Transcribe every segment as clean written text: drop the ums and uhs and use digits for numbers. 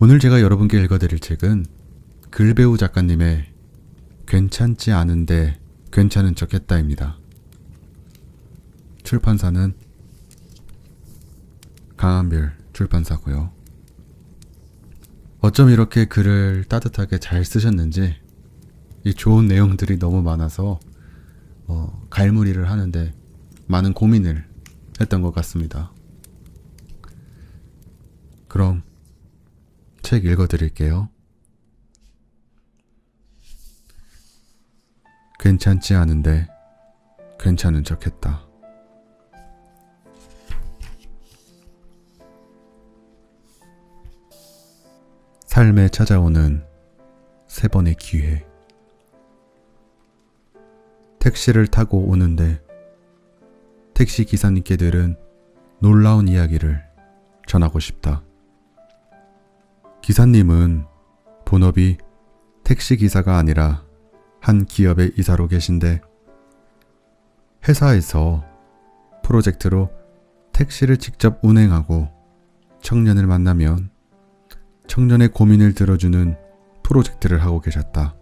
오늘 제가 여러분께 읽어드릴 책은 글배우 작가님의 괜찮지 않은데 괜찮은 척 했다입니다. 출판사는 강한별 출판사고요. 어쩜 이렇게 글을 따뜻하게 잘 쓰셨는지 이 좋은 내용들이 너무 많아서 갈무리를 하는데 많은 고민을 했던 것 같습니다. 그럼 책 읽어드릴게요. 괜찮지 않은데 괜찮은 척 했다. 삶에 찾아오는 세 번의 기회. 택시를 타고 오는데 택시 기사님께 들은 놀라운 이야기를 전하고 싶다. 기사님은 본업이 택시 기사가 아니라 한 기업의 이사로 계신데 회사에서 프로젝트로 택시를 직접 운행하고 청년을 만나면 청년의 고민을 들어주는 프로젝트를 하고 계셨다.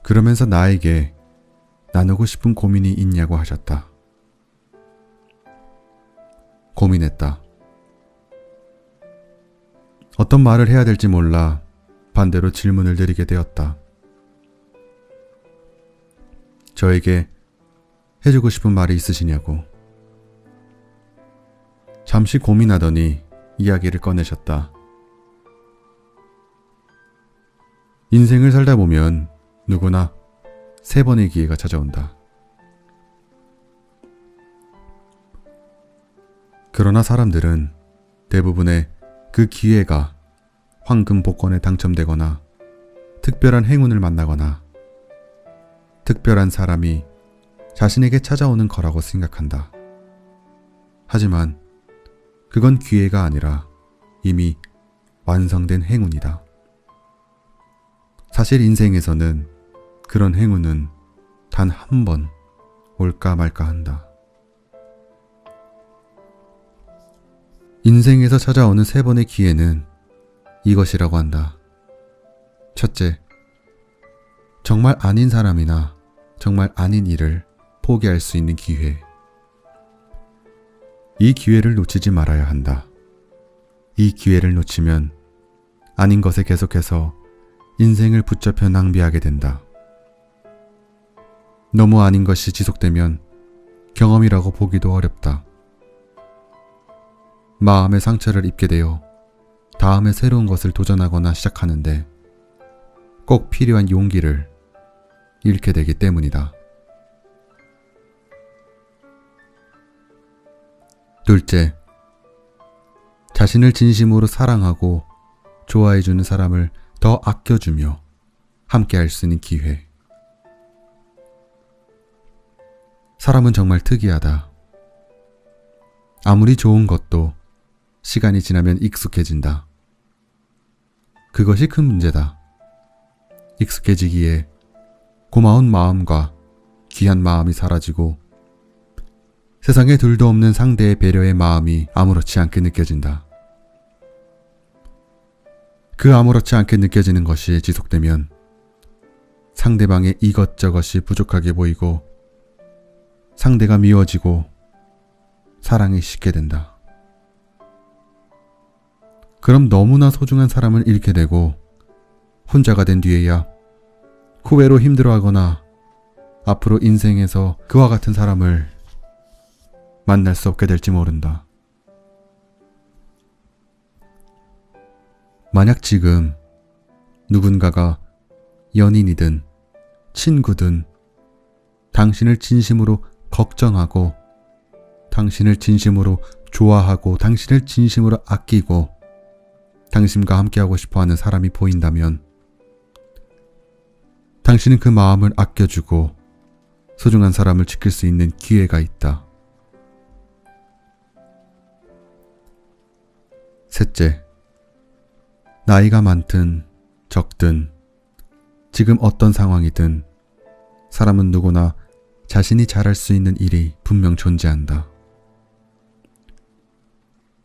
그러면서 나에게 나누고 싶은 고민이 있냐고 하셨다. 고민했다. 어떤 말을 해야 될지 몰라 반대로 질문을 드리게 되었다. 저에게 해주고 싶은 말이 있으시냐고. 잠시 고민하더니 이야기를 꺼내셨다. 인생을 살다 보면 누구나 세 번의 기회가 찾아온다. 그러나 사람들은 대부분의 그 기회가 황금 복권에 당첨되거나 특별한 행운을 만나거나 특별한 사람이 자신에게 찾아오는 거라고 생각한다. 하지만 그건 기회가 아니라 이미 완성된 행운이다. 사실 인생에서는 그런 행운은 단 한 번 올까 말까 한다. 인생에서 찾아오는 세 번의 기회는 이것이라고 한다. 첫째, 정말 아닌 사람이나 정말 아닌 일을 포기할 수 있는 기회. 이 기회를 놓치지 말아야 한다. 이 기회를 놓치면 아닌 것에 계속해서 인생을 붙잡혀 낭비하게 된다. 너무 아닌 것이 지속되면 경험이라고 보기도 어렵다. 마음의 상처를 입게 되어 다음에 새로운 것을 도전하거나 시작하는데 꼭 필요한 용기를 잃게 되기 때문이다. 둘째, 자신을 진심으로 사랑하고 좋아해주는 사람을 더 아껴주며 함께할 수 있는 기회. 사람은 정말 특이하다. 아무리 좋은 것도 시간이 지나면 익숙해진다. 그것이 큰 문제다. 익숙해지기에 고마운 마음과 귀한 마음이 사라지고 세상에 둘도 없는 상대의 배려의 마음이 아무렇지 않게 느껴진다. 그 아무렇지 않게 느껴지는 것이 지속되면 상대방의 이것저것이 부족하게 보이고 상대가 미워지고 사랑이 식게 된다. 그럼 너무나 소중한 사람을 잃게 되고 혼자가 된 뒤에야 후회로 힘들어하거나 앞으로 인생에서 그와 같은 사람을 만날 수 없게 될지 모른다. 만약 지금 누군가가 연인이든 친구든 당신을 진심으로 걱정하고 당신을 진심으로 좋아하고 당신을 진심으로 아끼고 당신과 함께하고 싶어하는 사람이 보인다면 당신은 그 마음을 아껴주고 소중한 사람을 지킬 수 있는 기회가 있다. 셋째, 나이가 많든 적든 지금 어떤 상황이든 사람은 누구나 자신이 잘할 수 있는 일이 분명 존재한다.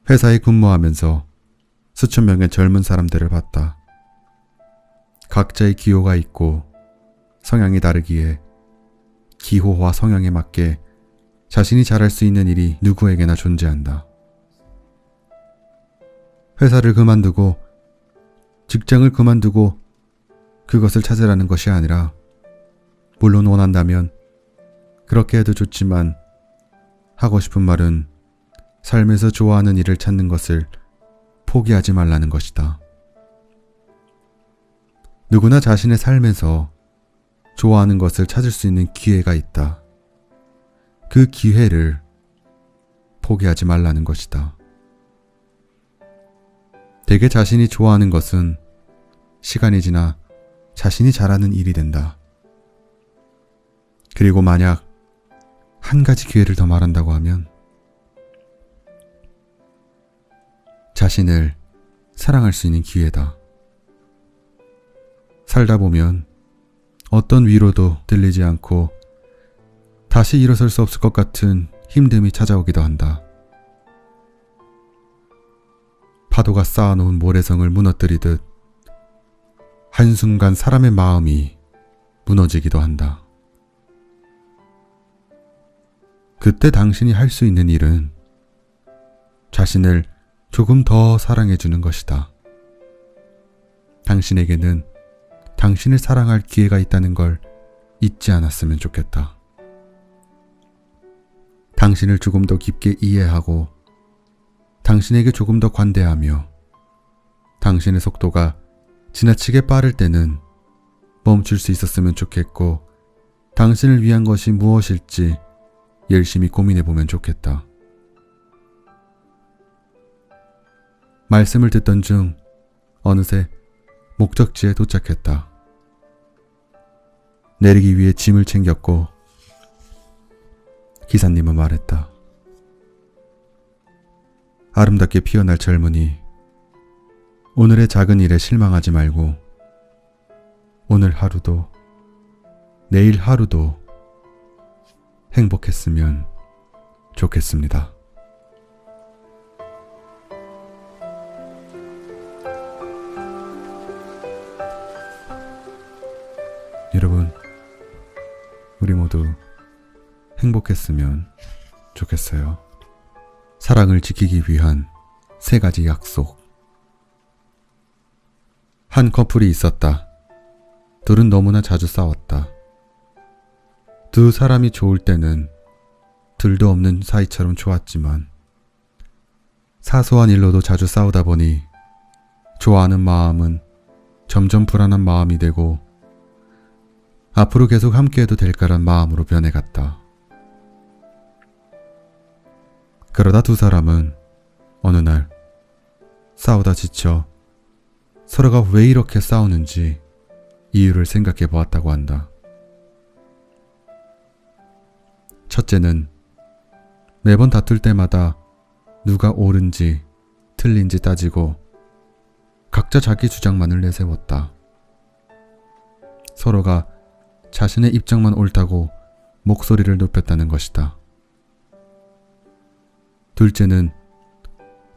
회사에 근무하면서 수천 명의 젊은 사람들을 봤다. 각자의 기호가 있고 성향이 다르기에 기호와 성향에 맞게 자신이 잘할 수 있는 일이 누구에게나 존재한다. 회사를 그만두고 직장을 그만두고 그것을 찾으라는 것이 아니라, 물론 원한다면 그렇게 해도 좋지만 하고 싶은 말은 삶에서 좋아하는 일을 찾는 것을 포기하지 말라는 것이다. 누구나 자신의 삶에서 좋아하는 것을 찾을 수 있는 기회가 있다. 그 기회를 포기하지 말라는 것이다. 대개 자신이 좋아하는 것은 시간이 지나 자신이 잘하는 일이 된다. 그리고 만약 한 가지 기회를 더 말한다고 하면 자신을 사랑할 수 있는 기회다. 살다 보면 어떤 위로도 들리지 않고 다시 일어설 수 없을 것 같은 힘듦이 찾아오기도 한다. 파도가 쌓아놓은 모래성을 무너뜨리듯 한순간 사람의 마음이 무너지기도 한다. 그때 당신이 할 수 있는 일은 자신을 조금 더 사랑해주는 것이다. 당신에게는 당신을 사랑할 기회가 있다는 걸 잊지 않았으면 좋겠다. 당신을 조금 더 깊게 이해하고 당신에게 조금 더 관대하며 당신의 속도가 지나치게 빠를 때는 멈출 수 있었으면 좋겠고, 당신을 위한 것이 무엇일지 열심히 고민해보면 좋겠다. 말씀을 듣던 중 어느새 목적지에 도착했다. 내리기 위해 짐을 챙겼고 기사님은 말했다. 아름답게 피어날 젊은이, 오늘의 작은 일에 실망하지 말고 오늘 하루도 내일 하루도 행복했으면 좋겠습니다. 여러분, 우리 모두 행복했으면 좋겠어요. 사랑을 지키기 위한 3가지 약속. 한 커플이 있었다. 둘은 너무나 자주 싸웠다. 두 사람이 좋을 때는 둘도 없는 사이처럼 좋았지만 사소한 일로도 자주 싸우다 보니 좋아하는 마음은 점점 불안한 마음이 되고 앞으로 계속 함께해도 될까란 마음으로 변해갔다. 그러다 두 사람은 어느 날 싸우다 지쳐 서로가 왜 이렇게 싸우는지 이유를 생각해 보았다고 한다. 첫째는 매번 다툴 때마다 누가 옳은지 틀린지 따지고 각자 자기 주장만을 내세웠다. 서로가 자신의 입장만 옳다고 목소리를 높였다는 것이다. 둘째는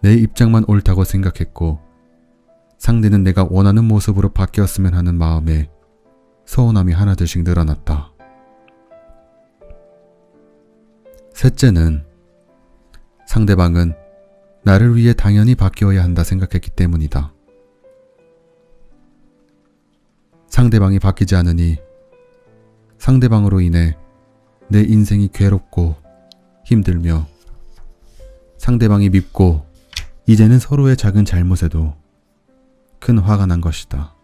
내 입장만 옳다고 생각했고 상대는 내가 원하는 모습으로 바뀌었으면 하는 마음에 서운함이 하나둘씩 늘어났다. 셋째는 상대방은 나를 위해 당연히 바뀌어야 한다 생각했기 때문이다. 상대방이 바뀌지 않으니 상대방으로 인해 내 인생이 괴롭고 힘들며 상대방이 밉고 이제는 서로의 작은 잘못에도 큰 화가 난 것이다.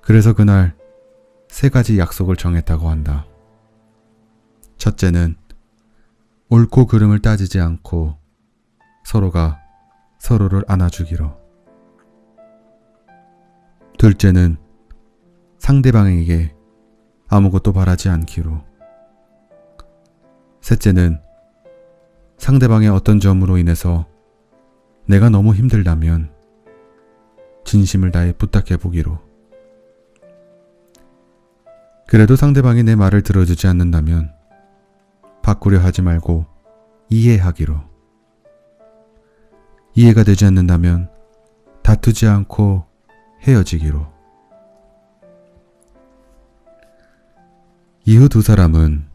그래서 그날 3가지 약속을 정했다고 한다. 첫째는 옳고 그름을 따지지 않고 서로가 서로를 안아주기로. 둘째는 상대방에게 아무것도 바라지 않기로. 셋째는 상대방의 어떤 점으로 인해서 내가 너무 힘들다면 진심을 다해 부탁해 보기로. 그래도 상대방이 내 말을 들어주지 않는다면 바꾸려 하지 말고 이해하기로. 이해가 되지 않는다면 다투지 않고 헤어지기로. 이후 두 사람은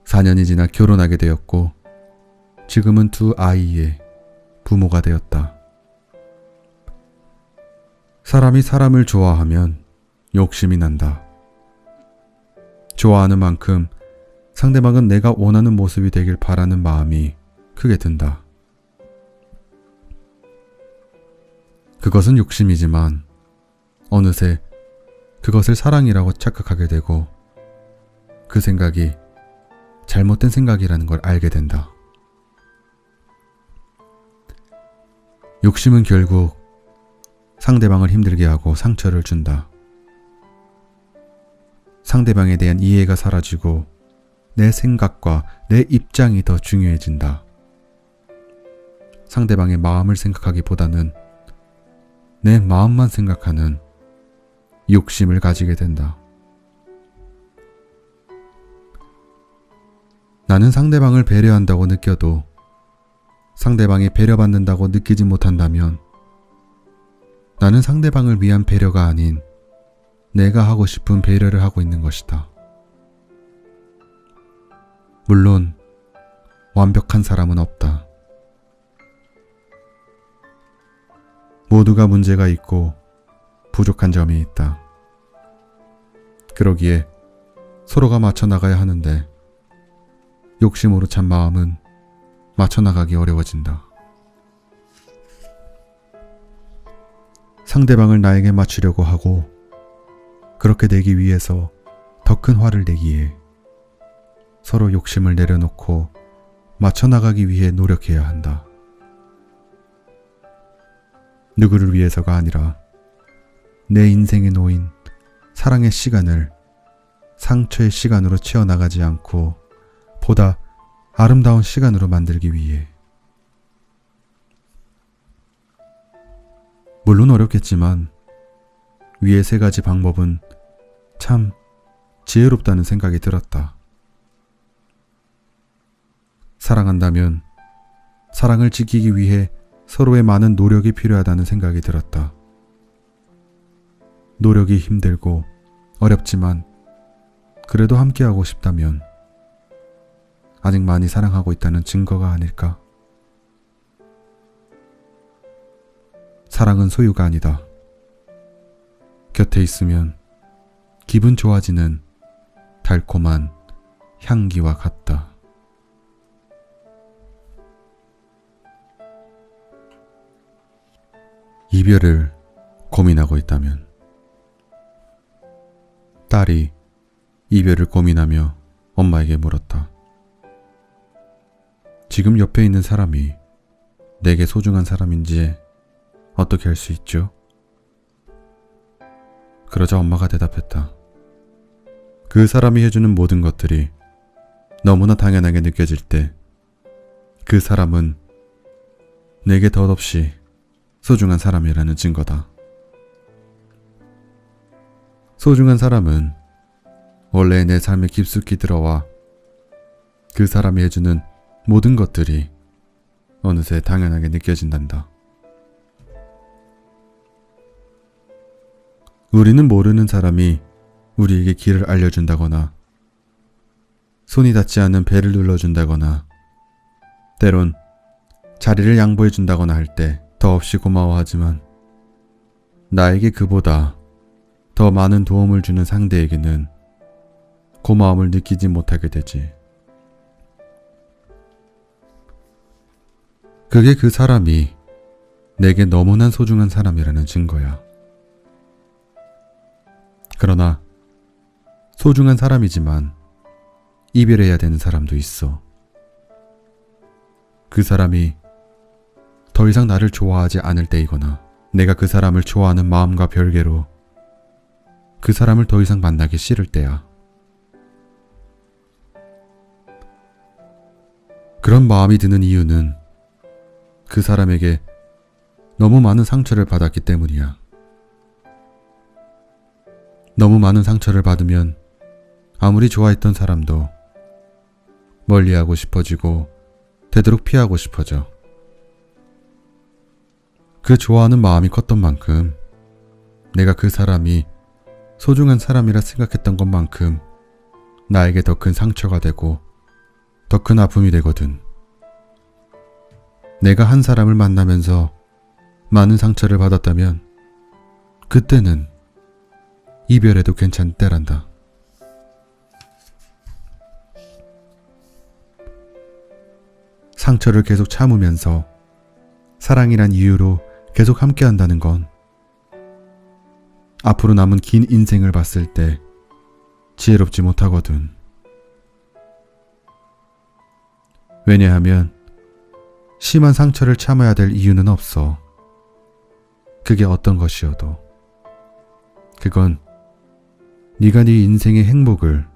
4년이 지나 결혼하게 되었고 지금은 두 아이의 부모가 되었다. 사람이 사람을 좋아하면 욕심이 난다. 좋아하는 만큼 상대방은 내가 원하는 모습이 되길 바라는 마음이 크게 든다. 그것은 욕심이지만 어느새 그것을 사랑이라고 착각하게 되고 그 생각이 잘못된 생각이라는 걸 알게 된다. 욕심은 결국 상대방을 힘들게 하고 상처를 준다. 상대방에 대한 이해가 사라지고 내 생각과 내 입장이 더 중요해진다. 상대방의 마음을 생각하기보다는 내 마음만 생각하는 욕심을 가지게 된다. 나는 상대방을 배려한다고 느껴도 상대방이 배려받는다고 느끼지 못한다면 나는 상대방을 위한 배려가 아닌 내가 하고 싶은 배려를 하고 있는 것이다. 물론 완벽한 사람은 없다. 모두가 문제가 있고 부족한 점이 있다. 그러기에 서로가 맞춰 나가야 하는데 욕심으로 찬 마음은 맞춰 나가기 어려워진다. 상대방을 나에게 맞추려고 하고 그렇게 되기 위해서 더 큰 화를 내기에 서로 욕심을 내려놓고 맞춰 나가기 위해 노력해야 한다. 누구를 위해서가 아니라 내 인생에 놓인 사랑의 시간을 상처의 시간으로 채워나가지 않고 보다 아름다운 시간으로 만들기 위해. 물론 어렵겠지만 위의 세 가지 방법은 참 지혜롭다는 생각이 들었다. 사랑한다면 사랑을 지키기 위해 서로의 많은 노력이 필요하다는 생각이 들었다. 노력이 힘들고 어렵지만 그래도 함께하고 싶다면 아직 많이 사랑하고 있다는 증거가 아닐까? 사랑은 소유가 아니다. 곁에 있으면 기분 좋아지는 달콤한 향기와 같다. 이별을 고민하고 있다면. 딸이 이별을 고민하며 엄마에게 물었다. 지금 옆에 있는 사람이 내게 소중한 사람인지 어떻게 알 수 있죠? 그러자 엄마가 대답했다. 그 사람이 해주는 모든 것들이 너무나 당연하게 느껴질 때 그 사람은 내게 덧없이 소중한 사람이라는 증거다. 소중한 사람은 원래 내 삶에 깊숙이 들어와 그 사람이 해주는 모든 것들이 어느새 당연하게 느껴진단다. 우리는 모르는 사람이 우리에게 길을 알려준다거나 손이 닿지 않는 배를 눌러준다거나 때론 자리를 양보해준다거나 할 때 더없이 고마워하지만 나에게 그보다 더 많은 도움을 주는 상대에게는 고마움을 느끼지 못하게 되지. 그게 그 사람이 내게 너무나 소중한 사람이라는 증거야. 그러나 소중한 사람이지만 이별해야 되는 사람도 있어. 그 사람이 더 이상 나를 좋아하지 않을 때이거나 내가 그 사람을 좋아하는 마음과 별개로 그 사람을 더 이상 만나기 싫을 때야. 그런 마음이 드는 이유는 그 사람에게 너무 많은 상처를 받았기 때문이야. 너무 많은 상처를 받으면 아무리 좋아했던 사람도 멀리하고 싶어지고 되도록 피하고 싶어져. 그 좋아하는 마음이 컸던 만큼 내가 그 사람이 소중한 사람이라 생각했던 것만큼 나에게 더 큰 상처가 되고 더 큰 아픔이 되거든. 내가 한 사람을 만나면서 많은 상처를 받았다면 그때는 이별해도 괜찮을 때란다. 상처를 계속 참으면서 사랑이란 이유로 계속 함께 한다는 건 앞으로 남은 긴 인생을 봤을 때 지혜롭지 못하거든. 왜냐하면 심한 상처를 참아야 될 이유는 없어. 그게 어떤 것이어도. 그건 네가 네 인생의 행복을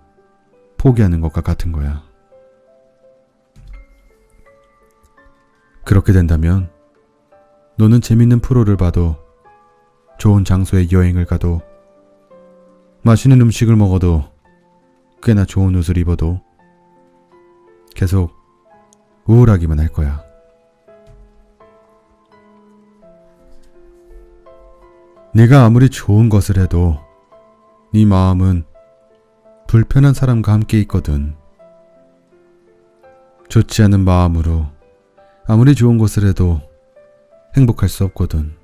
포기하는 것과 같은 거야. 그렇게 된다면 너는 재밌는 프로를 봐도, 좋은 장소에 여행을 가도, 맛있는 음식을 먹어도, 꽤나 좋은 옷을 입어도 계속 우울하기만 할 거야. 네가 아무리 좋은 것을 해도 네 마음은 불편한 사람과 함께 있거든. 좋지 않은 마음으로 아무리 좋은 것을 해도 행복할 수 없거든.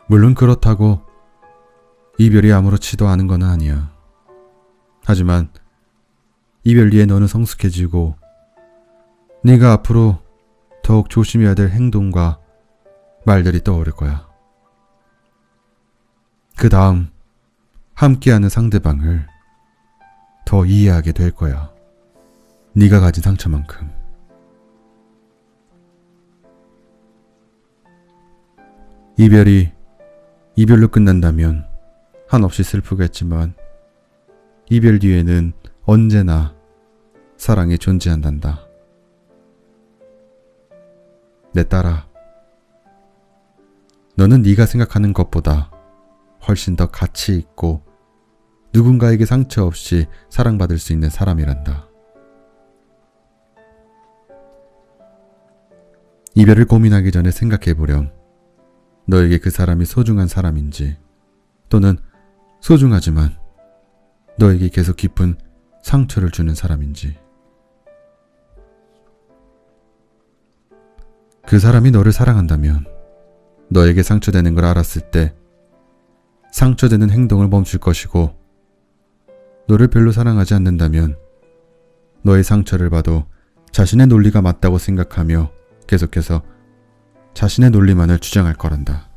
물론 그렇다고 이별이 아무렇지도 않은 건 아니야. 하지만 이별 뒤에 너는 성숙해지고 네가 앞으로 더욱 조심해야 될 행동과 말들이 떠오를 거야. 그 다음 함께하는 상대방을 더 이해하게 될 거야. 네가 가진 상처만큼. 이별이 이별로 끝난다면 한없이 슬프겠지만 이별 뒤에는 언제나 사랑이 존재한단다. 내 딸아, 너는 네가 생각하는 것보다 훨씬 더 가치 있고 누군가에게 상처 없이 사랑받을 수 있는 사람이란다. 이별을 고민하기 전에 생각해보렴. 너에게 그 사람이 소중한 사람인지, 또는 소중하지만 너에게 계속 깊은 상처를 주는 사람인지. 그 사람이 너를 사랑한다면 너에게 상처되는 걸 알았을 때 상처되는 행동을 멈출 것이고, 너를 별로 사랑하지 않는다면 너의 상처를 봐도 자신의 논리가 맞다고 생각하며 계속해서 자신의 논리만을 주장할 거란다.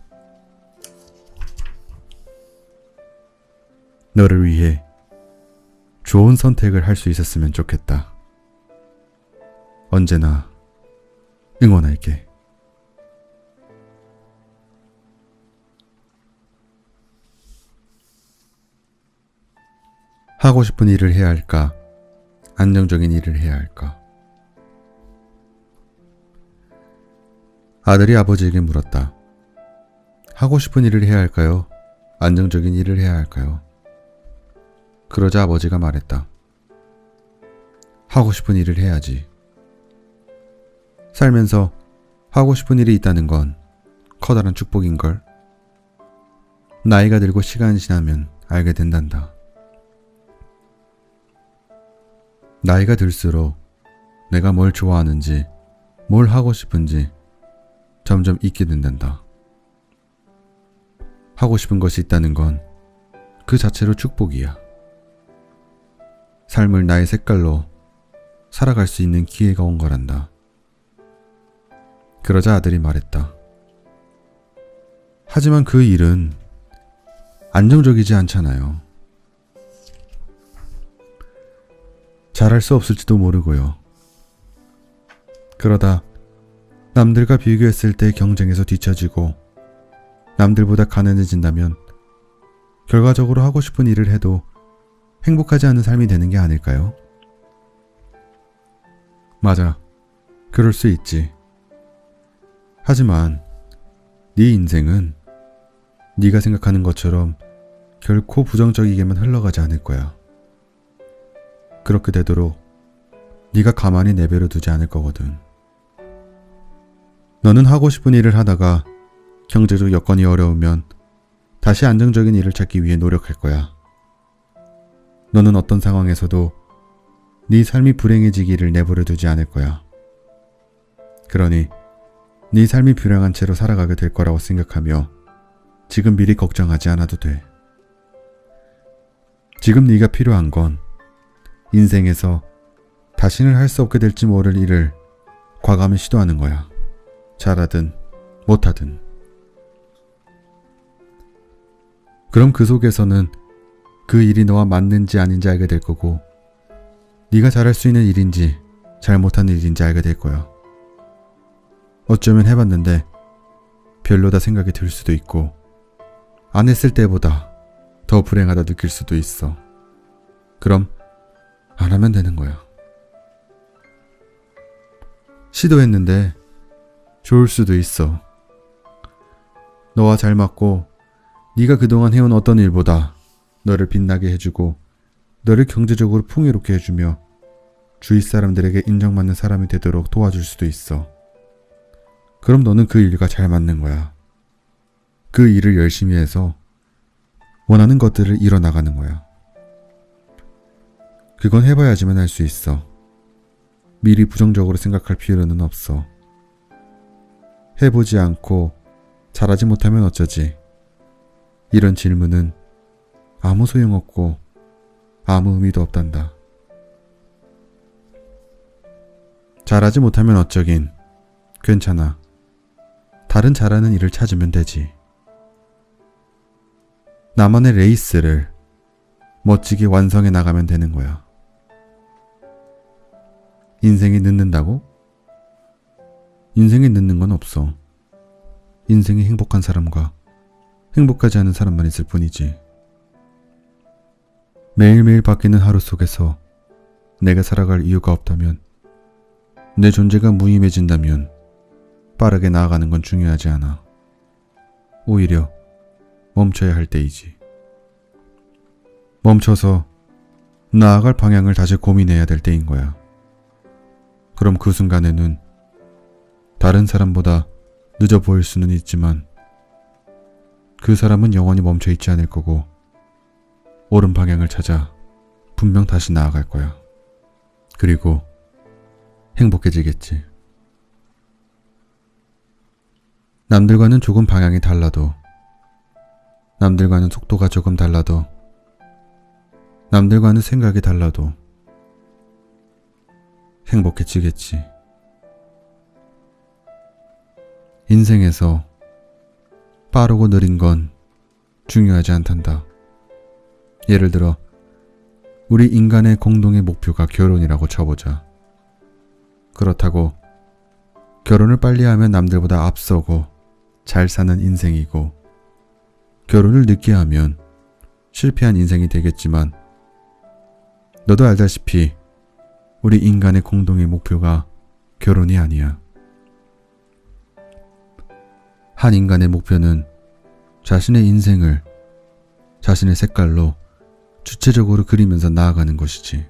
너를 위해 좋은 선택을 할 수 있었으면 좋겠다. 언제나 응원할게. 하고 싶은 일을 해야 할까? 안정적인 일을 해야 할까? 아들이 아버지에게 물었다. 하고 싶은 일을 해야 할까요? 안정적인 일을 해야 할까요? 그러자 아버지가 말했다. 하고 싶은 일을 해야지. 살면서 하고 싶은 일이 있다는 건 커다란 축복인걸. 나이가 들고 시간이 지나면 알게 된단다. 나이가 들수록 내가 뭘 좋아하는지, 뭘 하고 싶은지 점점 잊게 된단다. 하고 싶은 것이 있다는 건 그 자체로 축복이야. 삶을 나의 색깔로 살아갈 수 있는 기회가 온 거란다. 그러자 아들이 말했다. 하지만 그 일은 안정적이지 않잖아요. 잘할 수 없을지도 모르고요. 그러다 남들과 비교했을 때 경쟁에서 뒤처지고 남들보다 가난해진다면 결과적으로 하고 싶은 일을 해도 행복하지 않은 삶이 되는 게 아닐까요? 맞아. 그럴 수 있지. 하지만 네 인생은 네가 생각하는 것처럼 결코 부정적이게만 흘러가지 않을 거야. 그렇게 되도록 네가 가만히 내버려 두지 않을 거거든. 너는 하고 싶은 일을 하다가 경제적 여건이 어려우면 다시 안정적인 일을 찾기 위해 노력할 거야. 너는 어떤 상황에서도 네 삶이 불행해지기를 내버려 두지 않을 거야. 그러니 네 삶이 불행한 채로 살아가게 될 거라고 생각하며 지금 미리 걱정하지 않아도 돼. 지금 네가 필요한 건 인생에서 다시는 할 수 없게 될지 모를 일을 과감히 시도하는 거야. 잘하든 못하든. 그럼 그 속에서는 그 일이 너와 맞는지 아닌지 알게 될 거고, 네가 잘할 수 있는 일인지 잘 못하는 일인지 알게 될 거야. 어쩌면 해봤는데 별로다 생각이 들 수도 있고, 안 했을 때보다 더 불행하다 느낄 수도 있어. 그럼 안 하면 되는 거야. 시도했는데 좋을 수도 있어. 너와 잘 맞고 네가 그동안 해온 어떤 일보다 너를 빛나게 해주고 너를 경제적으로 풍요롭게 해주며 주위 사람들에게 인정받는 사람이 되도록 도와줄 수도 있어. 그럼 너는 그 일과 잘 맞는 거야. 그 일을 열심히 해서 원하는 것들을 이뤄나가는 거야. 그건 해봐야지만 할 수 있어. 미리 부정적으로 생각할 필요는 없어. 해보지 않고 잘하지 못하면 어쩌지? 이런 질문은 아무 소용없고 아무 의미도 없단다. 잘하지 못하면 어쩌긴. 괜찮아. 다른 잘하는 일을 찾으면 되지. 나만의 레이스를 멋지게 완성해 나가면 되는 거야. 인생이 늦는다고? 인생이 늦는 건 없어. 인생이 행복한 사람과 행복하지 않은 사람만 있을 뿐이지. 매일매일 바뀌는 하루 속에서 내가 살아갈 이유가 없다면, 내 존재가 무의미해진다면 빠르게 나아가는 건 중요하지 않아. 오히려 멈춰야 할 때이지. 멈춰서 나아갈 방향을 다시 고민해야 될 때인 거야. 그럼 그 순간에는 다른 사람보다 늦어 보일 수는 있지만 그 사람은 영원히 멈춰 있지 않을 거고 옳은 방향을 찾아 분명 다시 나아갈 거야. 그리고 행복해지겠지. 남들과는 조금 방향이 달라도, 남들과는 속도가 조금 달라도, 남들과는 생각이 달라도 행복해지겠지. 인생에서 빠르고 느린 건 중요하지 않단다. 예를 들어 우리 인간의 공동의 목표가 결혼이라고 쳐보자. 그렇다고 결혼을 빨리 하면 남들보다 앞서고 잘 사는 인생이고, 결혼을 늦게 하면 실패한 인생이 되겠지만, 너도 알다시피 우리 인간의 공동의 목표가 결혼이 아니야. 한 인간의 목표는 자신의 인생을 자신의 색깔로 주체적으로 그리면서 나아가는 것이지.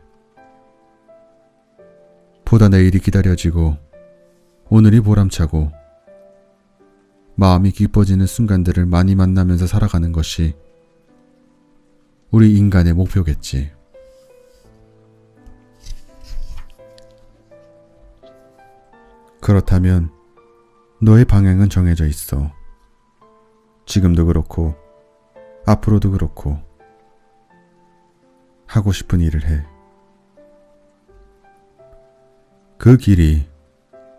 보다 내일이 기다려지고 오늘이 보람차고 마음이 기뻐지는 순간들을 많이 만나면서 살아가는 것이 우리 인간의 목표겠지. 그렇다면 너의 방향은 정해져 있어. 지금도 그렇고 앞으로도 그렇고 하고 싶은 일을 해. 그 길이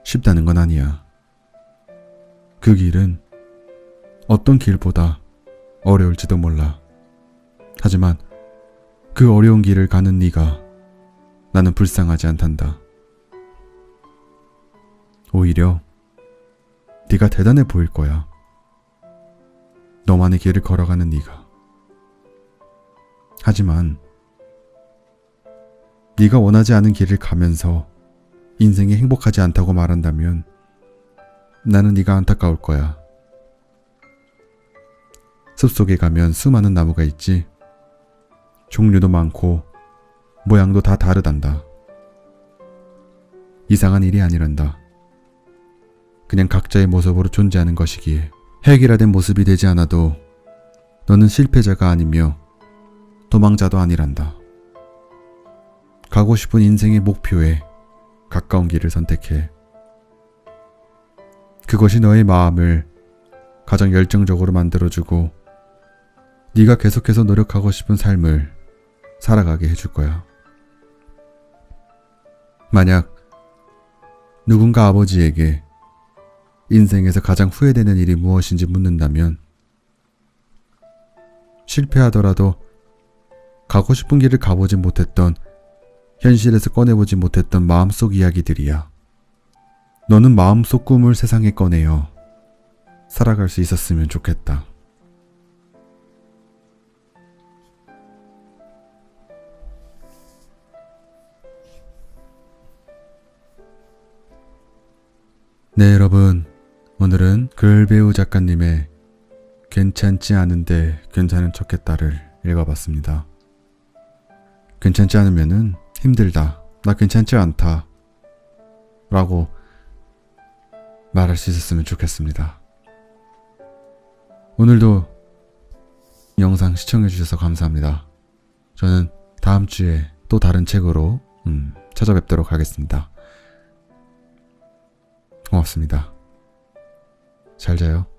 쉽다는 건 아니야. 그 길은 어떤 길보다 어려울지도 몰라. 하지만 그 어려운 길을 가는 네가 나는 불쌍하지 않단다. 오히려 네가 대단해 보일 거야. 너만의 길을 걸어가는 네가. 하지만 네가 원하지 않은 길을 가면서 인생이 행복하지 않다고 말한다면 나는 네가 안타까울 거야. 숲속에 가면 수많은 나무가 있지. 종류도 많고 모양도 다 다르단다. 이상한 일이 아니란다. 그냥 각자의 모습으로 존재하는 것이기에 획일화된 모습이 되지 않아도 너는 실패자가 아니며 도망자도 아니란다. 가고 싶은 인생의 목표에 가까운 길을 선택해. 그것이 너의 마음을 가장 열정적으로 만들어주고 네가 계속해서 노력하고 싶은 삶을 살아가게 해줄 거야. 만약 누군가 아버지에게 인생에서 가장 후회되는 일이 무엇인지 묻는다면 실패하더라도 가고 싶은 길을 가보지 못했던, 현실에서 꺼내보지 못했던 마음속 이야기들이야. 너는 마음속 꿈을 세상에 꺼내어 살아갈 수 있었으면 좋겠다. 네, 여러분. 오늘은 글배우 작가님의 괜찮지 않은데 괜찮은 척했다를 읽어봤습니다. 괜찮지 않으면은 힘들다, 나 괜찮지 않다 라고 말할 수 있었으면 좋겠습니다. 오늘도 영상 시청해주셔서 감사합니다. 저는 다음 주에 또 다른 책으로 찾아뵙도록 하겠습니다. 고맙습니다. 잘 자요.